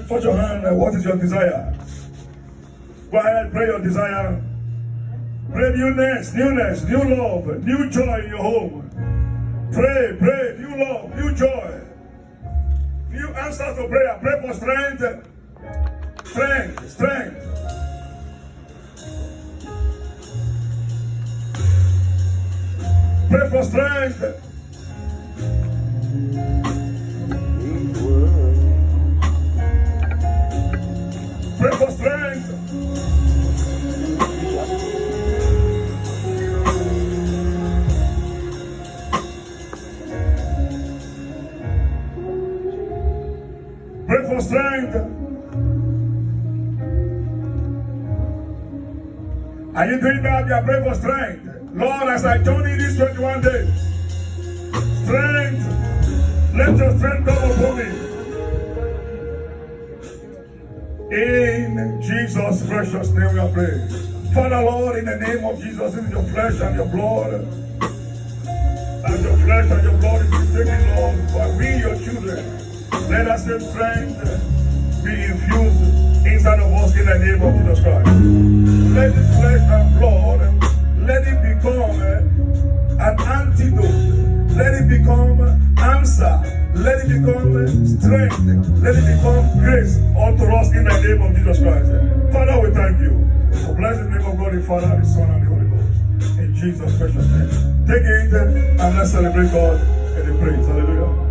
Put your hand. What is your desire? Go ahead, pray your desire. Pray newness, new love, new joy in your home. Pray, new love, new joy. New answers to prayer. Pray for strength. Strength. Pray for strength. Pray for strength. Pray for strength. Are you doing that? You are praying for strength. Lord, as I journey these 21 days, strength, let your strength come upon me. In Jesus' precious name we are praying. Father, Lord, in the name of Jesus, this is your flesh and your blood. And your flesh and your blood is taken, Lord, but we, your children, let us have strength be infused inside of us in the name of Jesus Christ. Let this flesh and blood, let it become an antidote. Let it become answer. Let it become strength. Let it become grace unto us in the name of Jesus Christ. Father, we thank you. Bless the name of God, the Father, the Son, and the Holy Ghost. In Jesus' precious name. Take it and let's celebrate God in the praise. Hallelujah.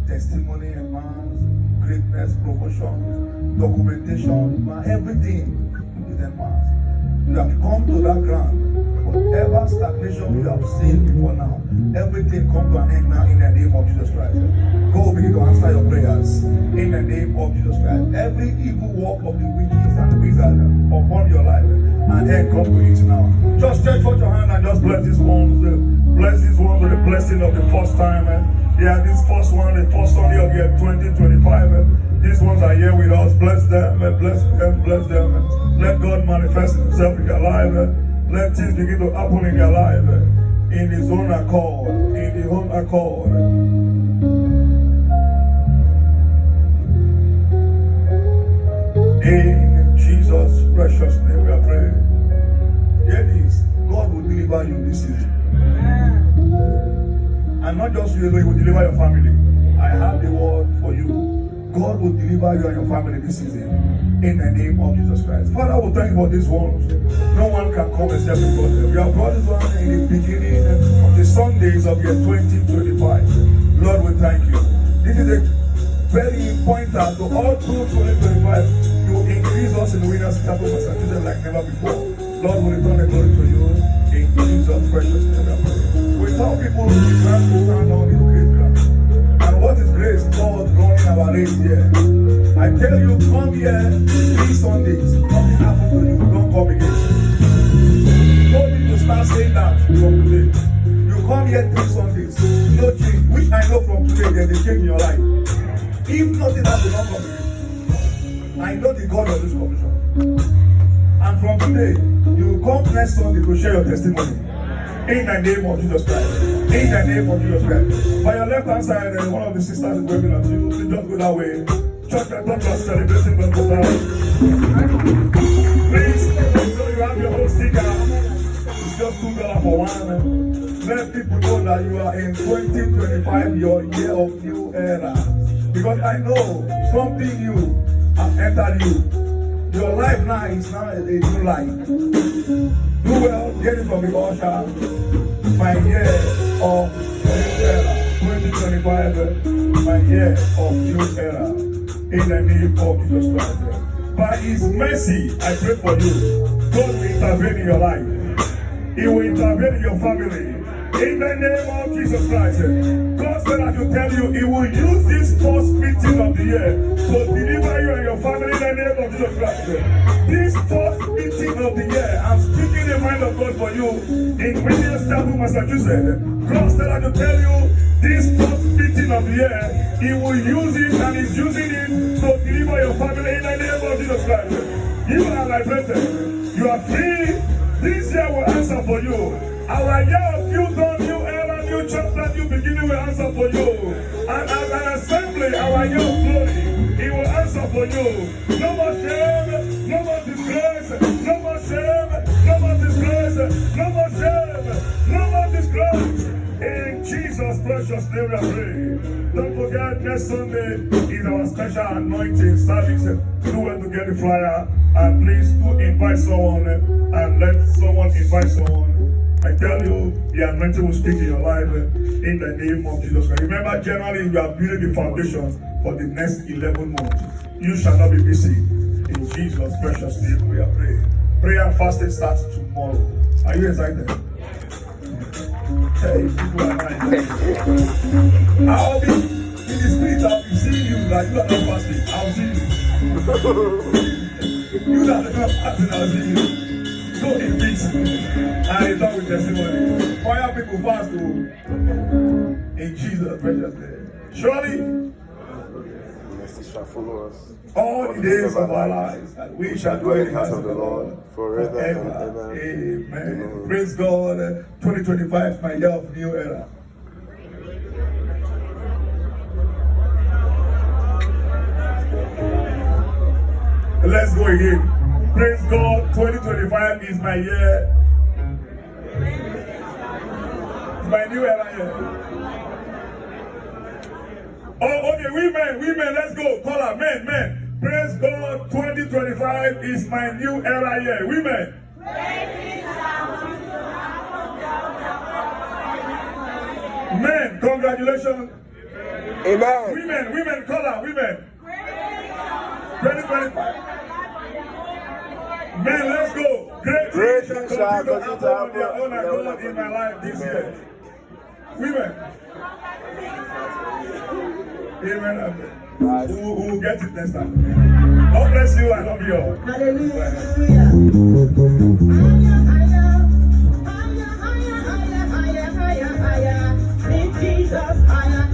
Testimony and man's greatness, promotions, documentation, everything is enhanced. You have come to that ground. Whatever stagnation you have seen before now, everything come to an end now in the name of Jesus Christ. Go begin to answer your prayers in the name of Jesus Christ. Every evil work of the witches and wizards upon your life, and end come to it now. Just stretch out your hand and just bless these ones. Bless these ones with the blessing of the first time. Yeah, this first one, the first Sunday of year 2025. These ones are here with us. Bless them, bless them, bless them. Let God manifest himself in your life. Let things begin to happen in their life in His own accord, in His own accord. In Jesus' precious name we are praying. Hear this, God will deliver you this season. And not just you alone, He will deliver your family. I have the word for you. God will deliver you and your family this season. In the name of Jesus Christ. Father, we thank you for these ones. No one can come except because we have brought this one in the beginning of the Sundays of year 2025. Lord, we thank you. This is a very important to all through 2025. You will increase us in the winners capital Massachusetts like never before. Lord, we return the glory to you in Jesus' precious name. We tell people we can't stand on this great ground. And what is grace? God running our race here. I tell you, come here 3 Sundays. Nothing happens to you. Don't come again. Don't need to start saying that from today. You come here 3 Sundays. No change. Which I know from today, there's a change in your life. If nothing happens, don't come again. I know the God of this commission. And from today, you come next Sunday to share your testimony. In the name of Jesus Christ. In the name of Jesus Christ. By your left hand side, one of the sisters is waving at you. So just go that way. Church and talk about celebrating God for that. Please, so you have your own sticker. It's just $2 for one. Let people know that you are in 2025, your year of new era. Because I know something new has entered you. Your life now is now a new life. Do well, get it from the usher. My year of new era. 2025, my year of new era. In the name of Jesus Christ. By His mercy, I pray for you. God will intervene in your life. He will intervene in your family. In the name of Jesus Christ. God said I should tell you, He will use this first meeting of the year to deliver you and your family in the name of Jesus Christ. This first meeting of the year, I'm speaking the mind of God for you in Williamstown, Massachusetts. God said I should tell you, this first meeting of the year, He will use it and is using it to deliver your family in the name of Jesus Christ. You are liberated. You are free. This year will answer for you. Our year of new dawn, new era, new chapter, new beginning will answer for you. And as an assembly, our year of glory, He will answer for you. No more shame, no more disgrace, no more shame, no more disgrace, no more shame, no more disgrace. In Jesus' precious name we are praying. Don't forget, next Sunday is our special anointing service. Do well to get the flyer, and please do invite someone, and let someone invite someone. I tell you, the anointing will speak in your life in the name of Jesus Christ. Remember, generally, you are building the foundation for the next 11 months. You shall not be busy. In Jesus' precious name we are praying. Prayer and fasting starts tomorrow. Are you excited? Hey, people are nice. I'll be in the spirit. I'll be seeing you like you are not fasting. I'll see you. You that are not fasting, I'll see you. Go in peace. And return with testimony. Fire people fast too. In Jesus' precious name. Surely, mercy shall follow us all the days of our lives, and we shall dwell in the house of the Lord forever and ever. ever. Amen. Praise God. 2025 is my year of new era. Let's go again. Praise God. 2025 is my year. It's my new era year. Oh, okay, women, let's go. Call her, men. Praise God, 2025 is my new era year. Women. Men, congratulations. Amen. Women, call her, women. 2025. Men, let's go. Great things shall continue to happen on their own accord in my life this year. Women. Amen. We'll get it next time. God bless you. I love you all. Hallelujah. In Jesus, higher.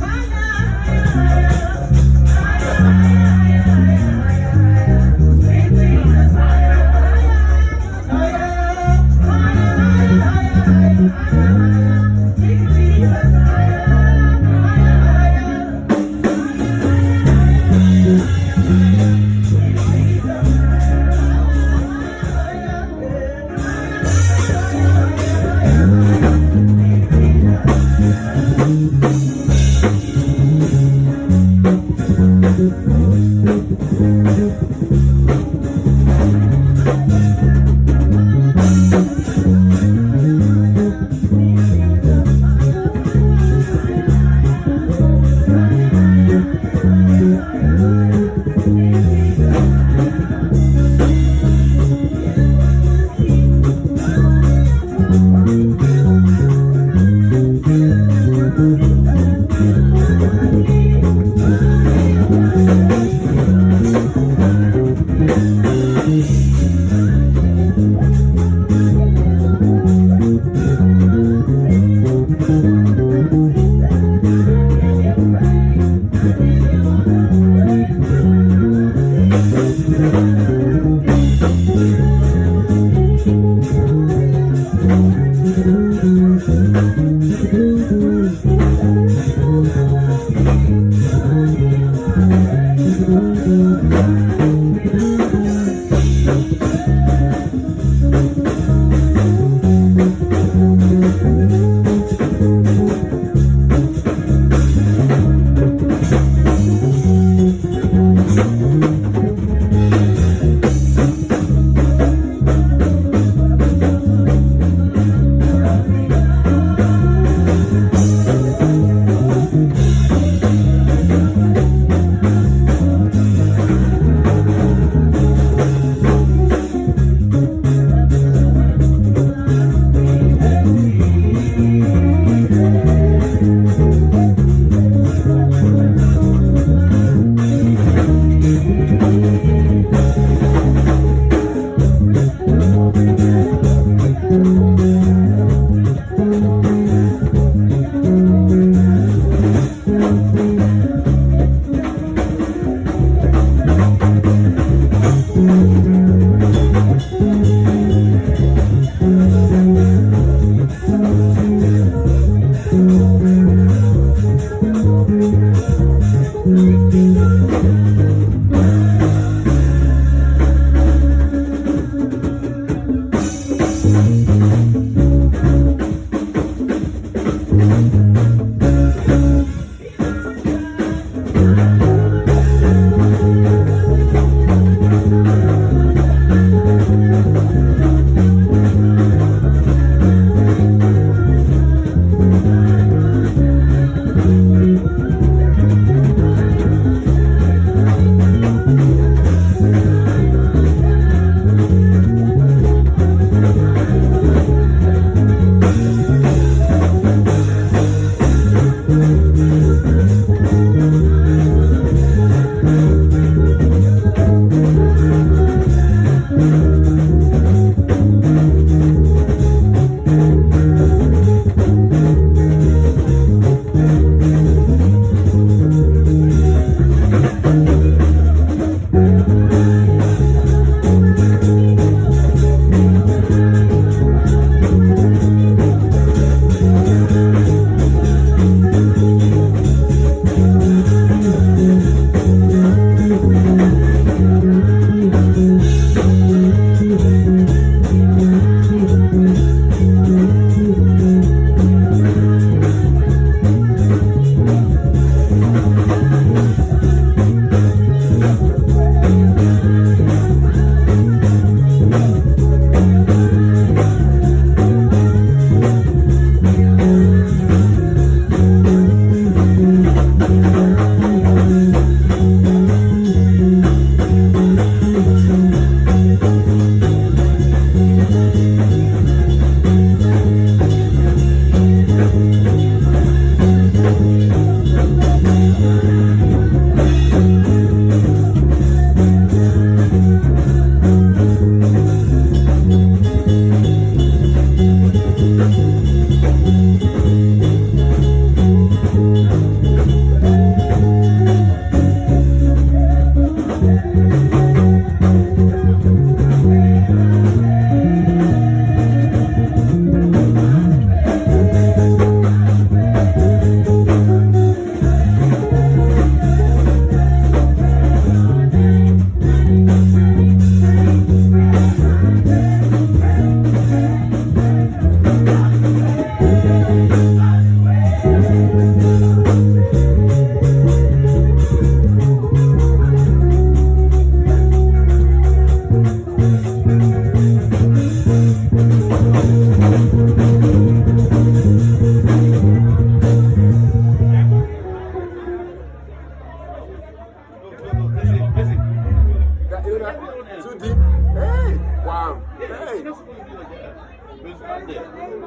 Too deep. Hey, wow. Hey.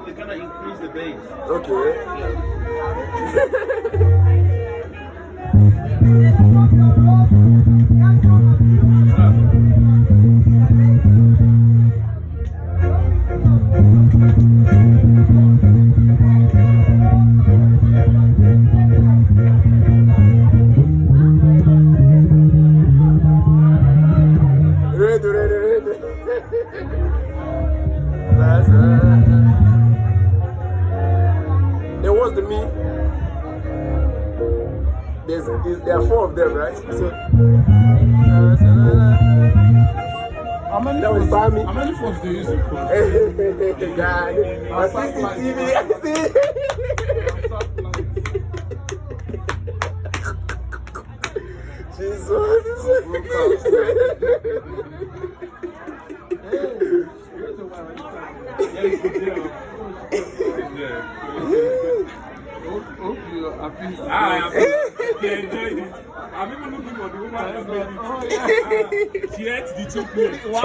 They kind of increase the bass. Okay. Ready. Bami. There are 4 of them, right? So, How many that was phones? Bami. How many phones do you use to call? God, my CCTV. I see. Hope you are happy. They enjoyed it. I'm even looking for the woman. Oh, yeah. She ate the 2 plates.